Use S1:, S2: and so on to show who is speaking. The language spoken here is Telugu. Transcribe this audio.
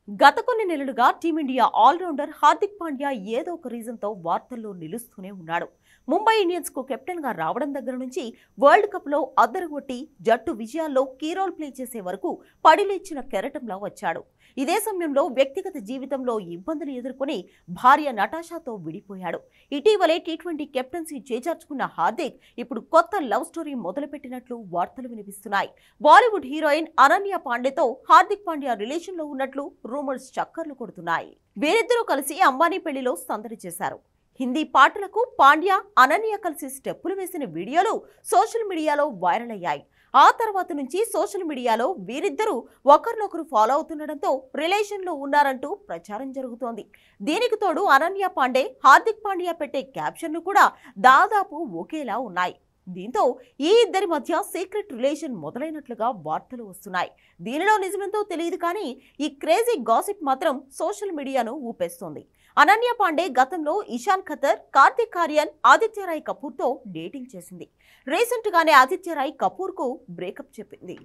S1: గత కొన్ని నెలలుగా టీమిండియా ఆల్రౌండర్ హార్దిక్ పాండ్యా ఏదో ఒక రీజన్తో వార్తల్లో నిలుస్తూనే ఉన్నాడు. ముంబై ఇండియన్స్ కు కెప్టెన్ గా రావడం దగ్గర నుంచి వరల్డ్ కప్ లో అద్దరుగొట్టి జట్టు విజయాల్లో కీ రోల్ ప్లే చేసే వరకు పడిలేచిన కెరటంలా వచ్చాడు. ఇదే సమయంలో వ్యక్తిగత జీవితంలో ఇబ్బందులు ఎదుర్కొని భార్య నటాషాతో విడిపోయాడు. ఇటీవలే టీ20 కెప్టెన్సీ చేజార్చుకున్న హార్దిక్ ఇప్పుడు కొత్త లవ్ స్టోరీ మొదలుపెట్టినట్లు వార్తలు వినిపిస్తున్నాయి. బాలీవుడ్ హీరోయిన్ అనన్య పాండేతో హార్దిక్ పాండ్యా రిలేషన్ లో ఉన్నట్లు రూమర్స్ చక్కర్లు కొడుతున్నాయి. వీరిద్దరూ కలిసి అంబానీ పెళ్లిలో సందడి చేశారు. హిందీ పాటలకు పాండ్యా అనన్య కలిసి స్టెప్పులు వేసిన వీడియోలు సోషల్ మీడియాలో వైరల్ అయ్యాయి. ఆ తర్వాత నుంచి సోషల్ మీడియాలో వీరిద్దరూ ఒకరినొకరు ఫాలో అవుతుండటంతో రిలేషన్లో ఉన్నారంటూ ప్రచారం జరుగుతోంది. దీనికి తోడు అనన్య పాండే హార్దిక్ పాండ్యా పెట్టే క్యాప్షన్లు కూడా దాదాపు ఒకేలా ఉన్నాయి. దీంతో ఈ ఇద్దరి మధ్య సీక్రెట్ రిలేషన్ మొదలైనట్లుగా వార్తలు వస్తున్నాయి. దీనిలో నిజమెంతో తెలియదు కానీ ఈ క్రేజీ గాసిప్ మాత్రం సోషల్ మీడియాను ఊపేస్తోంది. అనన్య పాండే గతంలో ఇషాన్ ఖతర్, కార్తిక్ ఆర్యన్, ఆదిత్య రాయ్ కపూర్తో డేటింగ్ చేసింది. రీసెంట్ గానే ఆదిత్య రాయ్ కపూర్ కు బ్రేకప్ చెప్పింది.